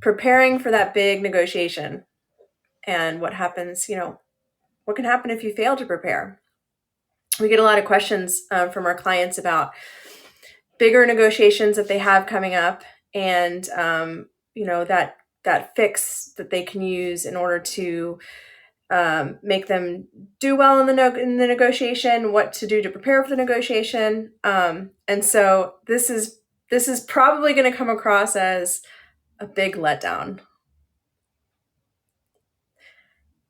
preparing for that big negotiation and what happens, what can happen if you fail to prepare. We get a lot of questions from our clients about bigger negotiations that they have coming up, and that fix that they can use in order to make them do well in the negotiation, what to do to prepare for the negotiation. And so this is probably going to come across as a big letdown.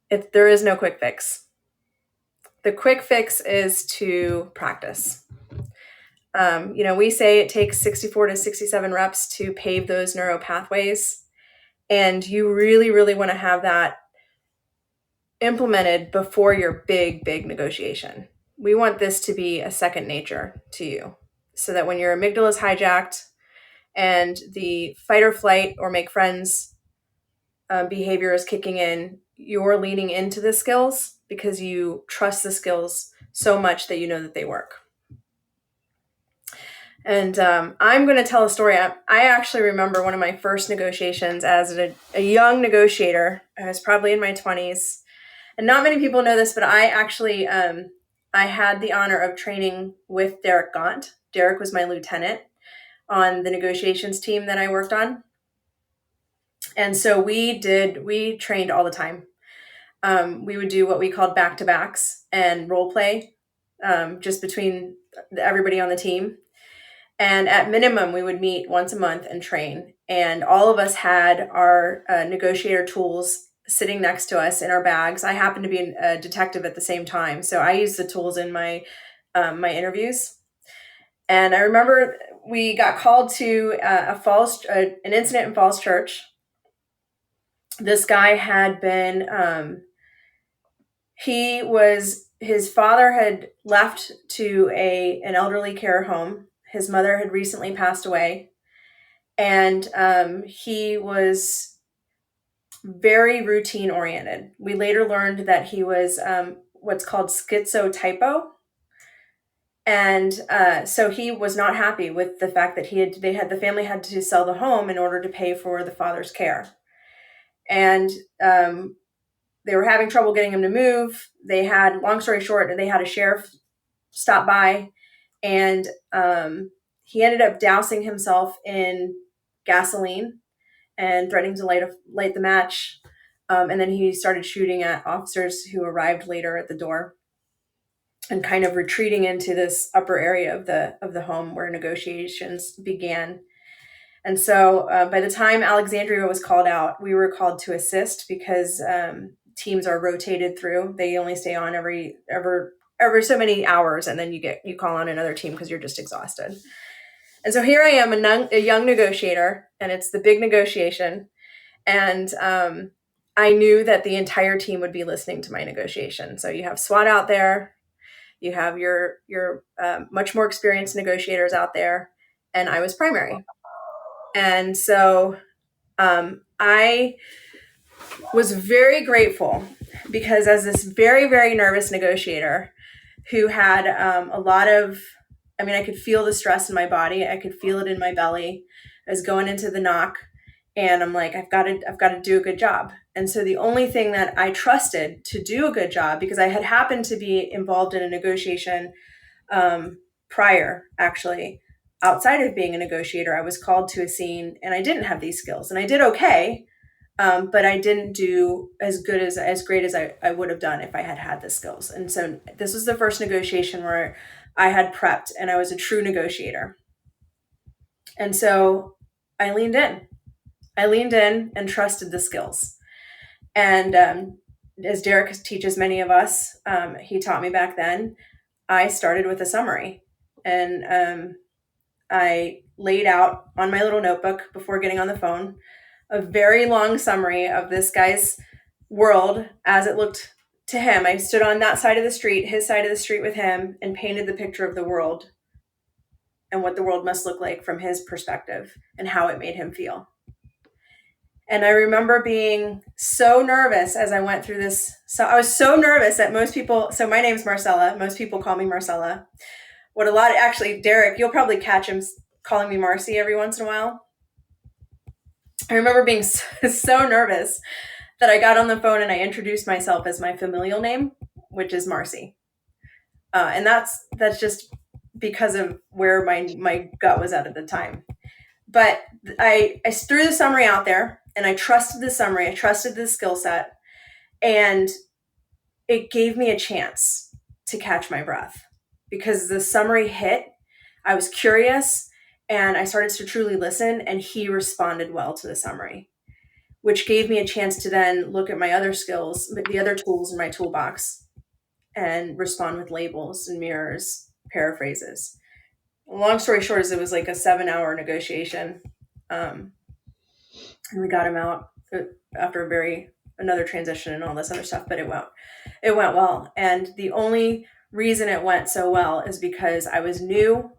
There is no quick fix. The quick fix is to practice. We say it takes 64 to 67 reps to pave those neuro pathways. And you really, really want to have that implemented before your big, big negotiation. We want this to be a second nature to you, so that when your amygdala is hijacked and the fight or flight or make friends behavior is kicking in, you're leaning into the skills because you trust the skills so much that you know that they work. And I'm going to tell a story. I actually remember one of my first negotiations as a young negotiator. I was probably in my 20s. And not many people know this, but I actually, I had the honor of training with Derek Gaunt. Derek was my lieutenant on the negotiations team that I worked on. And so we trained all the time. We would do what we called back-to-backs and role play just between everybody on the team. And at minimum, we would meet once a month and train. And all of us had our negotiator tools sitting next to us in our bags. I happened to be a detective at the same time, so I used the tools in my my interviews. And I remember we got called to an incident in Falls Church. This guy had been, his father had left to an elderly care home. His mother had recently passed away, and he was very routine oriented. We later learned that he was what's called schizotypo. And so he was not happy with the fact that the family had to sell the home in order to pay for the father's care. And they were having trouble getting him to move. Long story short, they had a sheriff stop by, and he ended up dousing himself in gasoline and threatening to light the match. And then he started shooting at officers who arrived later at the door, and kind of retreating into this upper area of the home where negotiations began. And so by the time Alexandria was called out, we were called to assist because teams are rotated through. They only stay on every so many hours, and then you call on another team because you're just exhausted. And so here I am, a young negotiator, and it's the big negotiation. And I knew that the entire team would be listening to my negotiation. So you have SWAT out there, you have your much more experienced negotiators out there, and I was primary. And so I was very grateful, because as this very, very nervous negotiator who had a lot of, I could feel the stress in my body. I could feel it in my belly. I was going into the knock, and I'm like, I've got to do a good job. And so the only thing that I trusted to do a good job, because I had happened to be involved in a negotiation prior, actually, outside of being a negotiator. I was called to a scene, and I didn't have these skills, and I did okay, but I didn't do as great as I would have done if I had the skills. And so this was the first negotiation where I had prepped, and I was a true negotiator. And so I leaned in and trusted the skills. And as Derek teaches many of us, he taught me back then, I started with a summary. And I laid out on my little notebook before getting on the phone a very long summary of this guy's world as it looked to him. I stood on that side of the street, his side of the street with him, and painted the picture of the world and what the world must look like from his perspective and how it made him feel. And I remember being so nervous as I went through this. So I was so nervous that so my name's Marcella. Most people call me Marcella. Derek, you'll probably catch him calling me Marcy every once in a while. I remember being so nervous that I got on the phone and I introduced myself as my familial name, which is Marcy. And that's just because of where my gut was at the time. But I threw the summary out there and I trusted the summary. I trusted the skill set, and it gave me a chance to catch my breath because the summary hit. I was curious and I started to truly listen, and he responded well to the summary, which gave me a chance to then look at my other skills, the other tools in my toolbox, and respond with labels and mirrors, paraphrases. Long story short is it was like a 7-hour negotiation. And we got him out after another transition and all this other stuff, but it went well. And the only reason it went so well is because I was new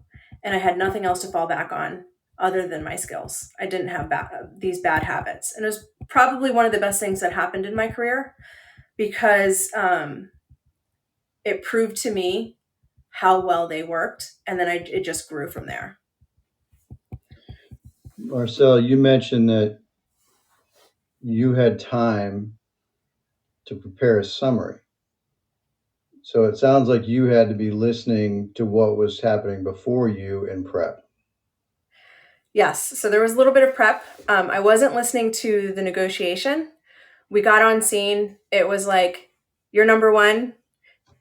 and I had nothing else to fall back on other than my skills. I didn't have these bad habits. And it was probably one of the best things that happened in my career because it proved to me how well they worked. And then it just grew from there. Marcel, you mentioned that you had time to prepare a summary. So it sounds like you had to be listening to what was happening before you in prep. Yes. So there was a little bit of prep. I wasn't listening to the negotiation. We got on scene. It was like, you're number one,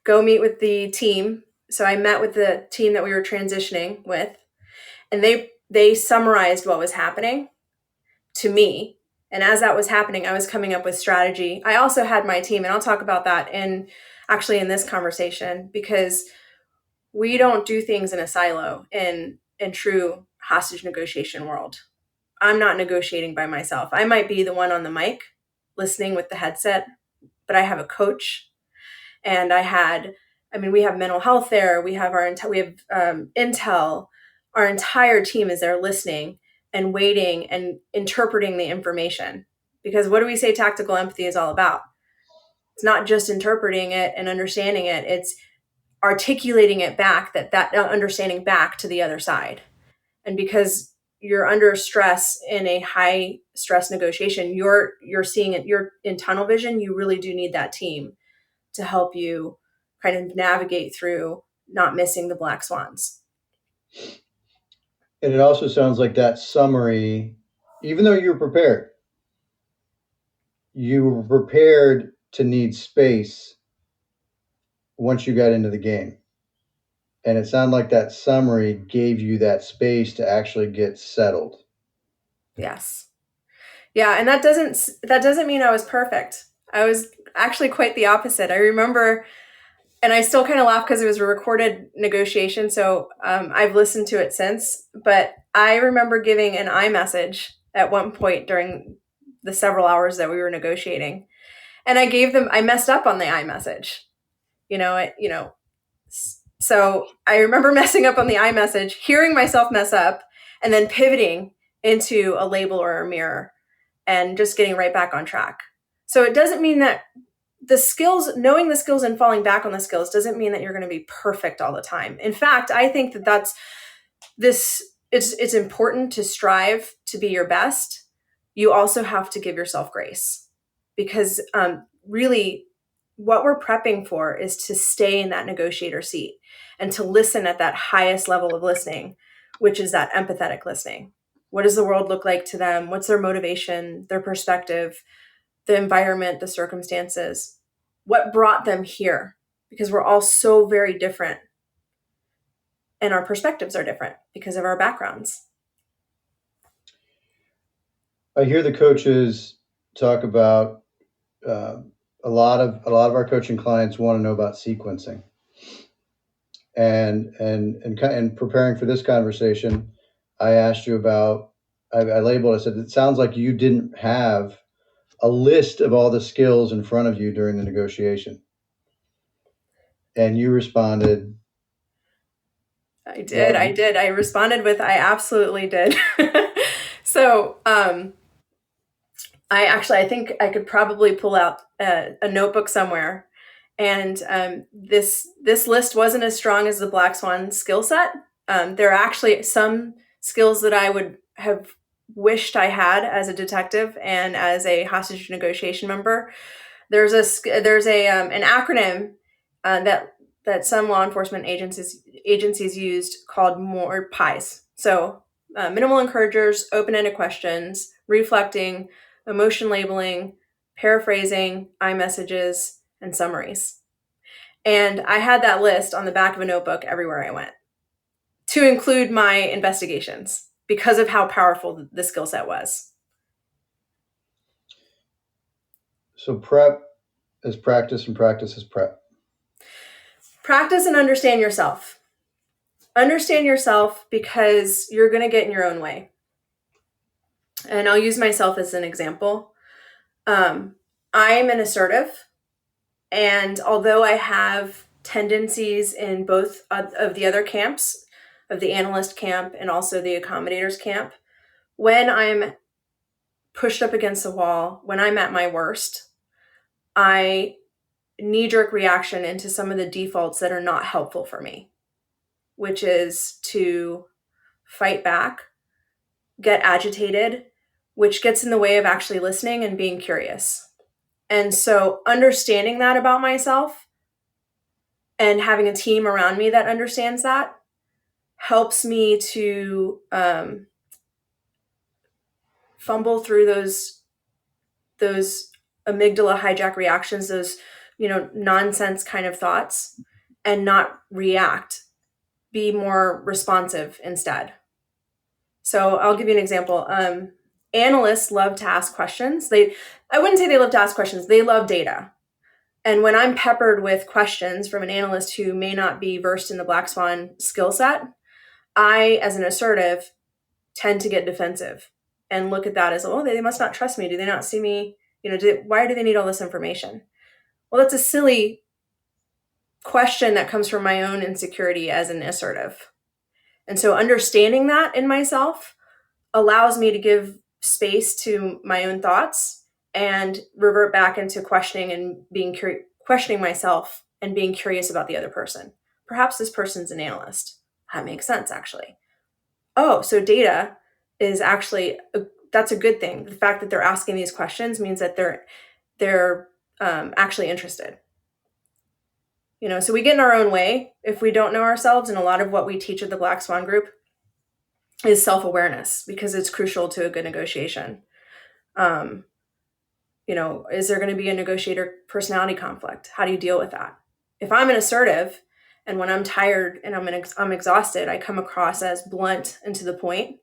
go meet with the team. So I met with the team that we were transitioning with, and they summarized what was happening to me. And as that was happening, I was coming up with strategy. I also had my team, and I'll talk about that in this conversation, because we don't do things in a silo in true hostage negotiation world. I'm not negotiating by myself. I might be the one on the mic listening with the headset, but I have a coach, and we have mental health there. We have intel. Our entire team is there listening and waiting and interpreting the information. Because what do we say tactical empathy is all about? It's not just interpreting it and understanding it. It's articulating it back, that understanding back to the other side. And because you're under stress in a high stress negotiation, you're seeing it, you're in tunnel vision. You really do need that team to help you kind of navigate through not missing the black swans. And it also sounds like that summary, even though you were prepared to need space once you got into the game. And it sounded like that summary gave you that space to actually get settled. Yes. Yeah, and that doesn't mean I was perfect. I was actually quite the opposite. I remember, and I still kind of laugh because it was a recorded negotiation, so I've listened to it since. But I remember giving an iMessage at one point during the several hours that we were negotiating, and I messed up on the iMessage. So I remember messing up on the iMessage, hearing myself mess up, and then pivoting into a label or a mirror and just getting right back on track. So it doesn't mean that knowing the skills and falling back on the skills doesn't mean that you're going to be perfect all the time. In fact, I think it's important to strive to be your best. You also have to give yourself grace, because really what we're prepping for is to stay in that negotiator seat and to listen at that highest level of listening, which is that empathetic listening. What does the world look like to them? What's their motivation, their perspective, the environment, the circumstances? What brought them here? Because we're all so very different, and our perspectives are different because of our backgrounds. I hear the coaches talk about a lot of our coaching clients want to know about sequencing. And preparing for this conversation, I asked you about. I labeled. I said it sounds like you didn't have a list of all the skills in front of you during the negotiation, and you responded. I did. I responded with, I absolutely did. So I think I could probably pull out a notebook somewhere. And this list wasn't as strong as the Black Swan skill set. There are actually some skills that I would have wished I had as a detective and as a hostage negotiation member. There's an acronym that some law enforcement agencies used called more pies. So minimal encouragers, open-ended questions, reflecting, emotion labeling, paraphrasing, iMessages, and summaries. And I had that list on the back of a notebook everywhere I went to include my investigations because of how powerful the skill set was. So prep is practice and practice is prep. Practice and understand yourself. Understand yourself because you're going to get in your own way. And I'll use myself as an example. I'm an assertive, and although I have tendencies in both of the other camps, of the analyst camp and also the accommodators camp, when I'm pushed up against the wall, when I'm at my worst, I knee-jerk reaction into some of the defaults that are not helpful for me, which is to fight back, get agitated, which gets in the way of actually listening and being curious. And so understanding that about myself and having a team around me that understands that helps me to fumble through those amygdala hijack reactions, those nonsense kind of thoughts, and not react, be more responsive instead. So I'll give you an example. Analysts love to ask questions. I wouldn't say they love to ask questions. They love data. And when I'm peppered with questions from an analyst who may not be versed in the Black Swan skill set, I, as an assertive, tend to get defensive and look at that as, oh, they must not trust me. Do they not see me? Why do they need all this information? Well, that's a silly question that comes from my own insecurity as an assertive. And so understanding that in myself allows me to give space to my own thoughts and revert back into questioning and questioning myself and being curious about the other person. Perhaps this person's an analyst. That makes sense, actually. Oh, so data is actually that's a good thing. The fact that they're asking these questions means that they're actually interested. So we get in our own way if we don't know ourselves, and a lot of what we teach at the Black Swan Group is self-awareness because it's crucial to a good negotiation. Is there going to be a negotiator personality conflict? How do you deal with that? If I'm an assertive and when I'm tired and I'm exhausted, I come across as blunt and to the point,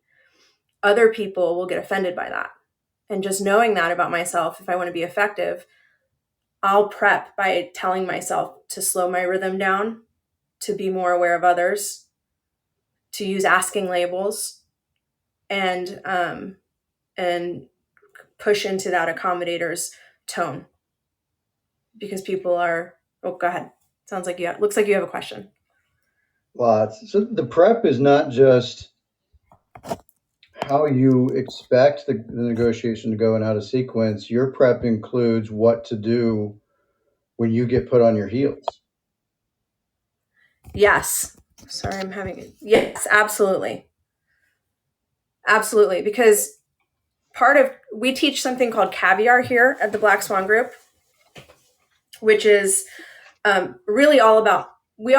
other people will get offended by that. And just knowing that about myself, if I want to be effective, I'll prep by telling myself to slow my rhythm down, to be more aware of others, to use asking labels, and push into that accommodator's tone. Because people are, oh, go ahead. Looks like you have a question. Lots. So the prep is not just how you expect the negotiation to go and how to sequence. Your prep includes what to do when you get put on your heels. Yes. Sorry, I'm having it. Yes, absolutely. Absolutely. Because we teach something called caviar here at the Black Swan Group, which is really all about, we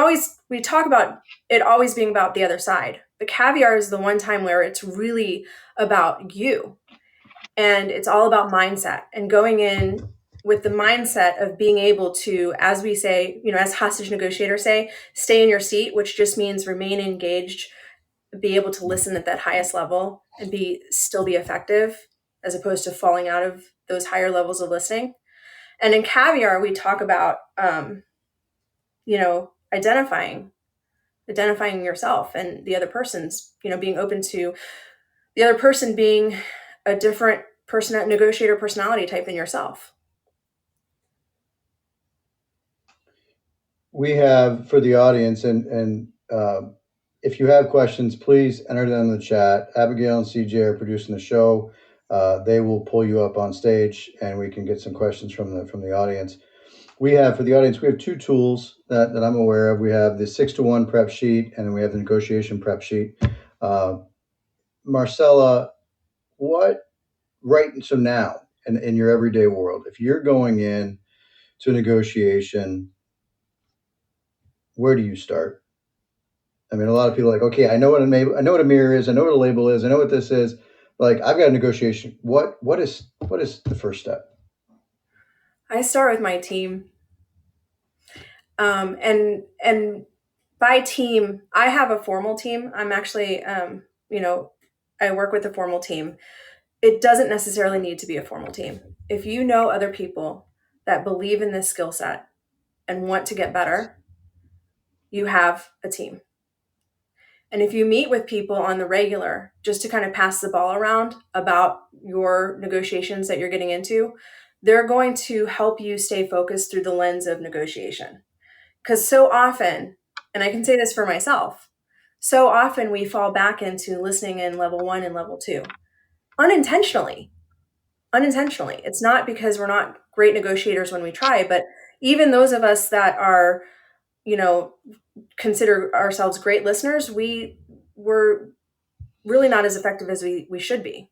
talk about it always being about the other side. The caviar is the one time where it's really about you. And it's all about mindset and going in with the mindset of being able to, as we say, as hostage negotiators say, stay in your seat, which just means remain engaged, be able to listen at that highest level and still be effective, as opposed to falling out of those higher levels of listening. And in caviar, we talk about, identifying yourself and the other person's, being open to the other person being a different negotiator personality type than yourself. We have for the audience, and if you have questions, please enter them in the chat. Abigail and CJ are producing the show. They will pull you up on stage, and we can get some questions from the audience. For the audience, we have two tools that I'm aware of. We have the 6-to-1 prep sheet, and then we have the negotiation prep sheet. Marcella, what right so now in your everyday world, if you're going in to a negotiation, where do you start? I mean, a lot of people are like, okay, I know what a mirror is, I know what a label is, I know what this is. Like, I've got a negotiation. What is the first step? I start with my team. And by team, I have a formal team. I'm actually, I work with a formal team. It doesn't necessarily need to be a formal team. If you know other people that believe in this skill set and want to get better, you have a team. And if you meet with people on the regular, just to kind of pass the ball around about your negotiations that you're getting into, they're going to help you stay focused through the lens of negotiation. Because so often, and I can say this for myself, so often we fall back into listening in level one and level two unintentionally. Unintentionally. It's not because we're not great negotiators when we try, but even those of us that are, you know, consider ourselves great listeners, we're really not as effective as we should be.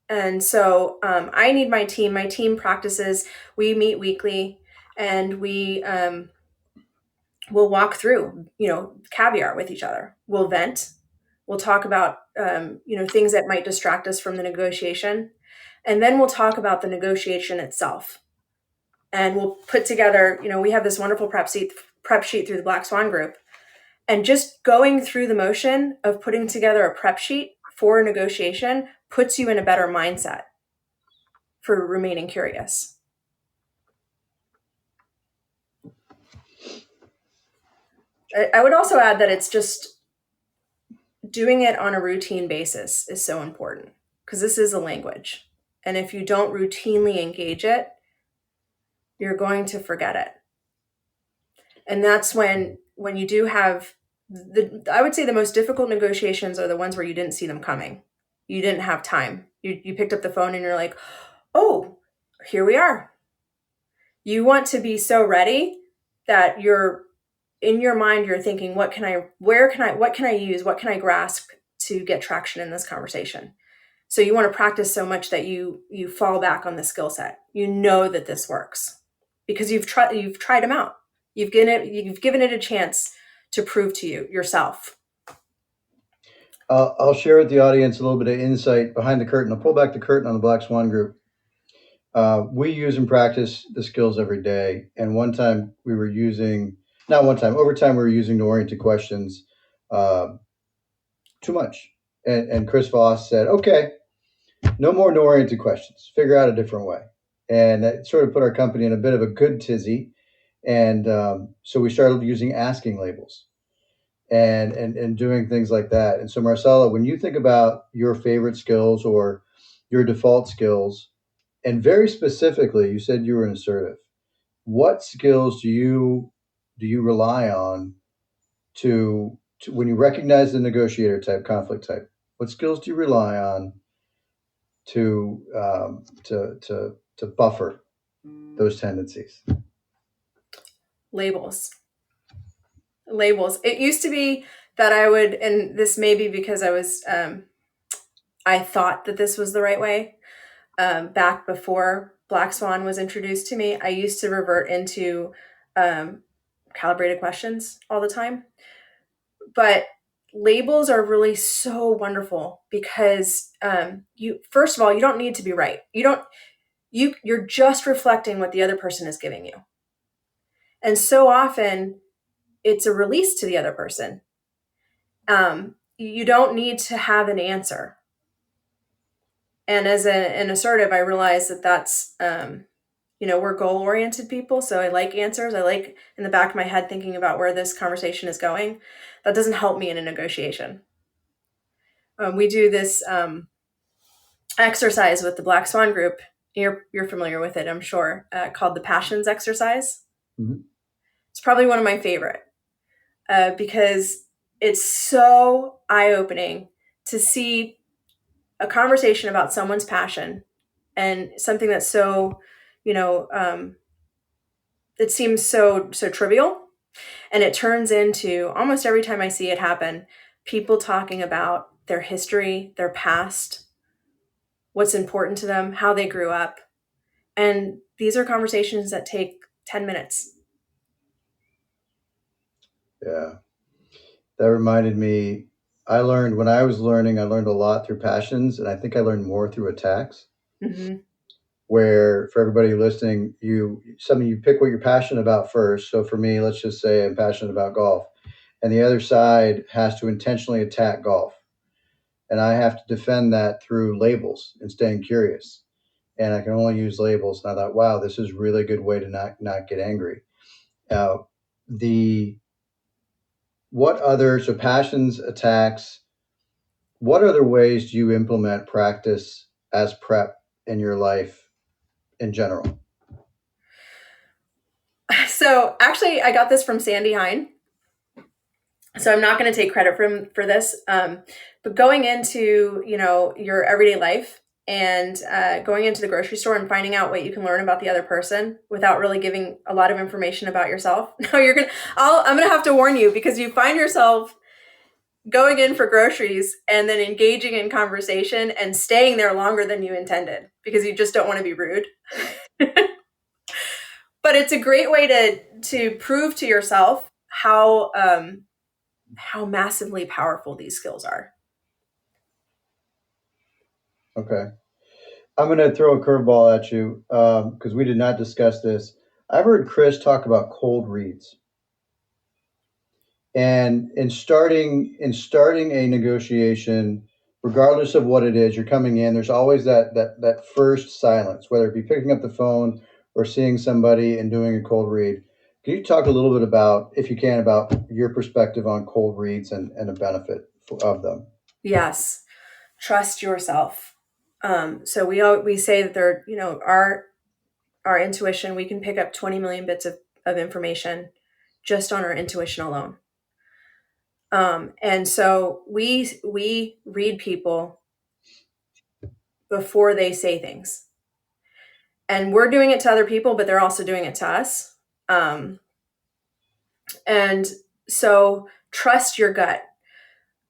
And so I need my team. My team practices. We meet weekly, and we'll walk through, caviar with each other. We'll vent. We'll talk about, things that might distract us from the negotiation. And then we'll talk about the negotiation itself. And we'll put together, we have this wonderful prep sheet through the Black Swan Group. And just going through the motion of putting together a prep sheet for a negotiation puts you in a better mindset for remaining curious. I would also add that it's just doing it on a routine basis is so important, because this is a language. And if you don't routinely engage it, you're going to forget it. And that's when you do have I would say the most difficult negotiations are the ones where you didn't see them coming. You didn't have time. You picked up the phone and you're like, "Oh, here we are." You want to be so ready that you're in your mind, you're thinking, what can I use, what can I grasp to get traction in this conversation? So you want to practice so much that you fall back on the skill set. You know that this works because you've tried them out. You've given it a chance to prove to yourself. I'll share with the audience a little bit of insight behind the curtain. I'll pull back the curtain on the Black Swan Group. We use and practice the skills every day. And one time we were using, not one time, over time we were using the oriented questions uh, too much. And Chris Voss said, okay, no more no oriented questions. Figure out a different way. And that sort of put our company in a bit of a good tizzy. And so we started using asking labels and doing things like that. And so, Marcella, when you think about your favorite skills or your default skills, and very specifically, you said you were an assertive. What skills do you rely on to when you recognize the negotiator type, conflict type? What skills do you rely on to buffer those tendencies? Labels. Labels. It used to be that I would, and this may be because I thought that this was the right way. Back before Black Swan was introduced to me, I used to revert into um, calibrated questions all the time. But labels are really so wonderful because you, first of all, you don't need to be right. You're just reflecting what the other person is giving you. And so often it's a release to the other person. You don't need to have an answer. And as an assertive, I realize that that's, we're goal oriented people. So I like answers. I like in the back of my head thinking about where this conversation is going. That doesn't help me in a negotiation. We do this exercise with the Black Swan Group. You're familiar with it, I'm sure, called the Passions exercise. Mhm. It's probably one of my favorite because it's so eye-opening to see a conversation about someone's passion and something that's so, it seems so trivial, and it turns into, almost every time I see it happen, people talking about their history, their past, what's important to them, how they grew up. And these are conversations that take 10 minutes. Yeah. That reminded me, I learned when I was learning, I learned a lot through passions, and I think I learned more through attacks. Mm-hmm. Where for everybody listening, you pick what you're passionate about first. So for me, let's just say I'm passionate about golf, and the other side has to intentionally attack golf, and I have to defend that through labels and staying curious. And I can only use labels. And I thought, wow, this is a really good way to not get angry. Uh, the what other so passions attacks what other ways do you implement practice as prep in your life in general? So actually, I got this from Sandy Hine. So I'm not going to take credit for this, but going into your everyday life and going into the grocery store and finding out what you can learn about the other person without really giving a lot of information about yourself. No, I'm gonna have to warn you, because you find yourself going in for groceries and then engaging in conversation and staying there longer than you intended because you just don't want to be rude. But it's a great way to prove to yourself how massively powerful these skills are. Okay. I'm going to throw a curveball at you because we did not discuss this. I've heard Chris talk about cold reads, and in starting a negotiation, regardless of what it is, you're coming in. There's always that first silence, whether it be picking up the phone or seeing somebody and doing a cold read. Can you talk a little bit about, if you can, about your perspective on cold reads and the benefit of them? Yes, trust yourself. So we say that they're our intuition. We can pick up 20 million bits of information just on our intuition alone. And so we read people before they say things, and we're doing it to other people, but they're also doing it to us. And so trust your gut.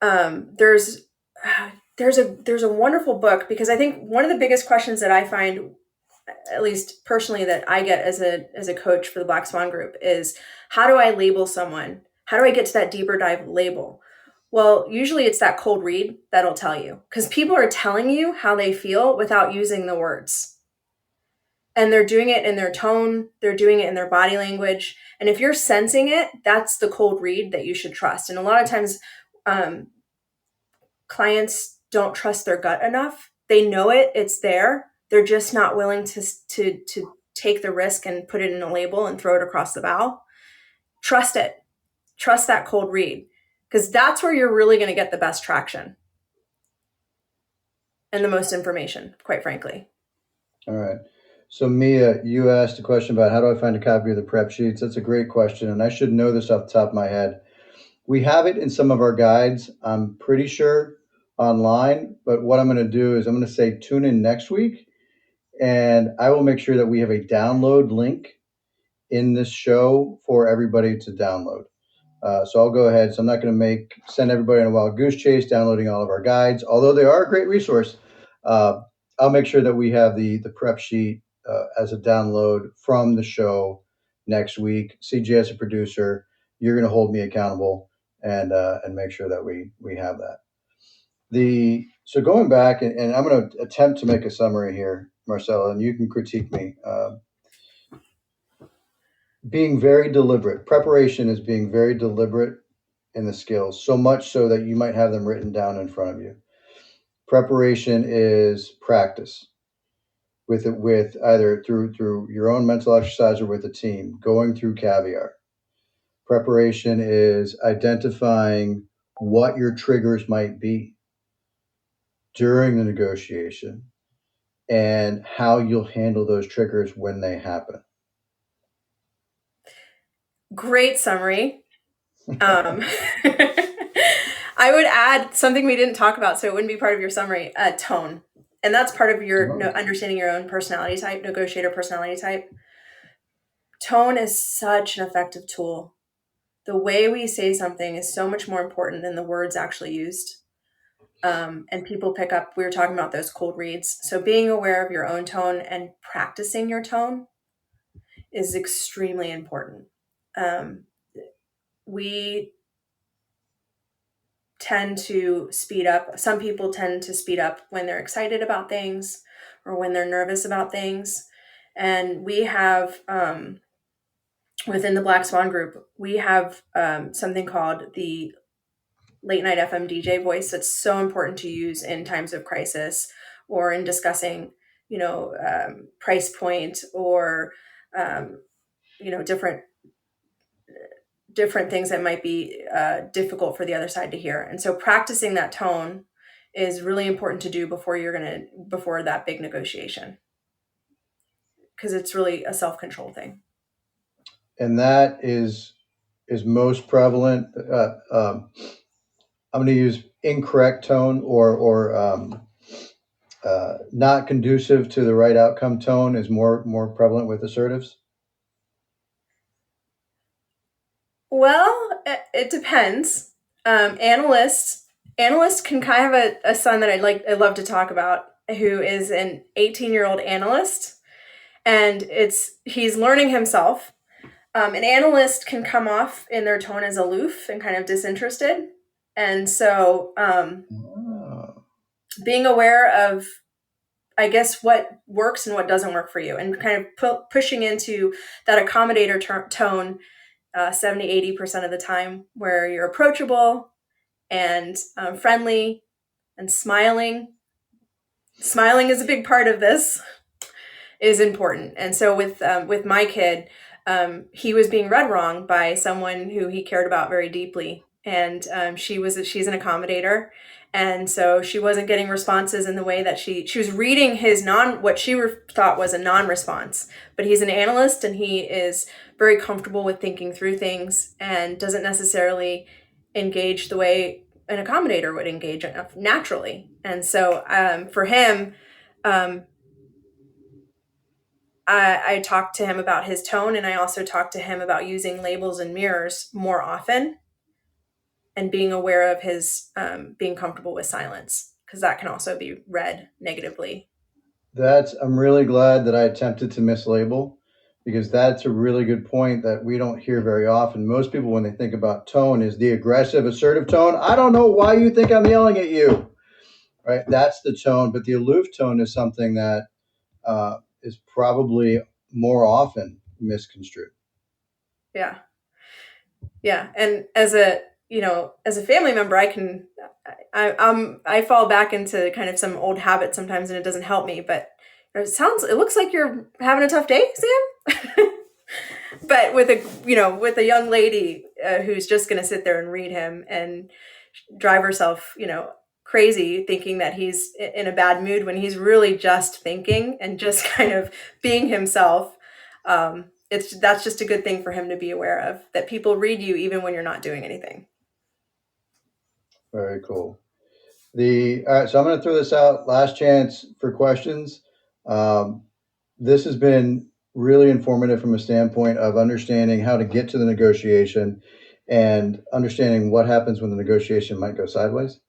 There's there's a wonderful book, because I think one of the biggest questions that I find, at least personally, that I get as a coach for the Black Swan Group is, how do I label someone? How do I get to that deeper dive label? Well, usually it's that cold read that'll tell you, because people are telling you how they feel without using the words. And they're doing it in their tone, they're doing it in their body language. And if you're sensing it, that's the cold read that you should trust. And a lot of times, um, clients don't trust their gut enough. They know it's there. They're just not willing to take the risk and put it in a label and throw it across the bow. Trust it. Trust that cold read, because that's where you're really going to get the best traction and the most information, quite frankly. All right. So Mia, you asked a question about how do I find a copy of the prep sheets. That's a great question, and I should know this off the top of my head. We have it in some of our guides, I'm pretty sure, online. But what I'm going to do is I'm going to say tune in next week, and I will make sure that we have a download link in this show for everybody to download. So I'll go ahead. So I'm not going to send everybody on a wild goose chase downloading all of our guides, although they are a great resource. Uh, I'll make sure that we have the prep sheet as a download from the show next week. CJ, as a producer, you're going to hold me accountable and make sure that we have that. So going back, and I'm going to attempt to make a summary here, Marcella, and you can critique me. Being very deliberate. Preparation is being very deliberate in the skills, so much so that you might have them written down in front of you. Preparation is practice with either through your own mental exercise or with a team, going through caviar. Preparation is identifying what your triggers might be during the negotiation and how you'll handle those triggers when they happen. Great summary. Um, I would add something we didn't talk about, so it wouldn't be part of your summary: tone. And that's part of your understanding your own personality type, negotiator personality type. Tone is such an effective tool. The way we say something is so much more important than the words actually used. And people pick up. We were talking about those cold reads. So being aware of your own tone and practicing your tone is extremely important. Um, we tend to speed up. Some people tend to speed up when they're excited about things or when they're nervous about things. And we have, within the Black Swan Group, we have something called the late night FM DJ voice that's so important to use in times of crisis or in discussing, price point or, um, different things that might be difficult for the other side to hear. And so practicing that tone is really important to do before that big negotiation, because it's really a self-control thing. And that is most prevalent. I'm going to use incorrect tone or not conducive to the right outcome tone is more prevalent with assertives. Well, it depends. Analysts can kind of have a son that I love to talk about, who is an 18-year-old analyst, and he's learning himself. An analyst can come off in their tone as aloof and kind of disinterested. And so Oh, being aware of, I guess, what works and what doesn't work for you, and kind of pushing into that accommodator tone 70-80% of the time, where you're approachable and friendly and smiling. Smiling is a big part of this, is important. And so with my kid, he was being read wrong by someone who he cared about very deeply, and she's an accommodator, and so she wasn't getting responses in the way that she was reading his what she thought was a non-response. But he's an analyst, and he is very comfortable with thinking through things and doesn't necessarily engage the way an accommodator would engage naturally. And so for him, um, I talked to him about his tone, and I also talked to him about using labels and mirrors more often and being aware of his being comfortable with silence, because that can also be read negatively. I'm really glad that I attempted to mislabel because that's a really good point that we don't hear very often. Most people, when they think about tone, is the aggressive, assertive tone. I don't know why you think I'm yelling at you, right? That's the tone, but the aloof tone is something that is probably more often misconstrued. Yeah, yeah. And as a family member, I fall back into kind of some old habits sometimes, and it doesn't help me. But it looks like you're having a tough day, Sam. But with a young lady who's just going to sit there and read him and drive herself crazy, thinking that he's in a bad mood when he's really just thinking and just kind of being himself. That's just a good thing for him to be aware of, that people read you even when you're not doing anything. Very cool. All right, so I'm going to throw this out. Last chance for questions. Um, this has been really informative from a standpoint of understanding how to get to the negotiation and understanding what happens when the negotiation might go sideways,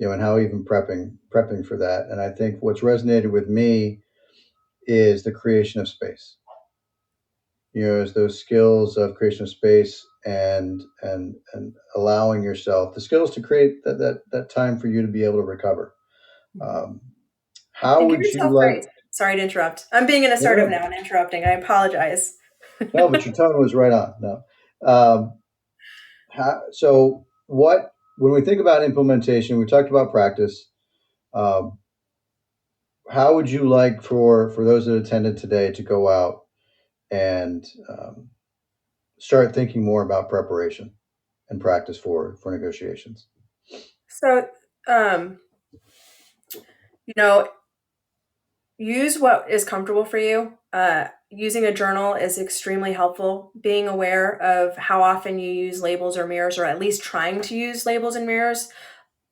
and how even prepping for that. And I think what's resonated with me is the creation of space. Is those skills of creation of space and allowing yourself the skills to create that time for you to be able to recover. Um, how And give would you yourself like? grace. Sorry to interrupt. I'm being an assertive No, now and interrupting. I apologize. no, but your tone was right on. No, so what? When we think about implementation, we talked about practice. Um, how would you like for those that attended today to go out and start thinking more about preparation and practice for negotiations? So, um, you know, use what is comfortable for you. Using a journal is extremely helpful. Being aware of how often you use labels or mirrors, or at least trying to use labels and mirrors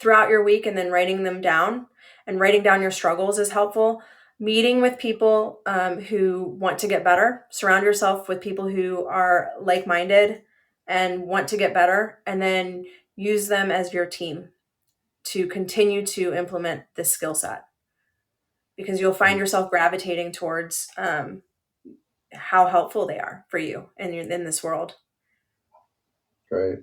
throughout your week, and then writing them down and writing down your struggles is helpful. Meeting with people who want to get better. Surround yourself with people who are like minded and want to get better, and then use them as your team. to continue to implement this skill set, because you'll find yourself gravitating towards how helpful they are for you in this world. Great.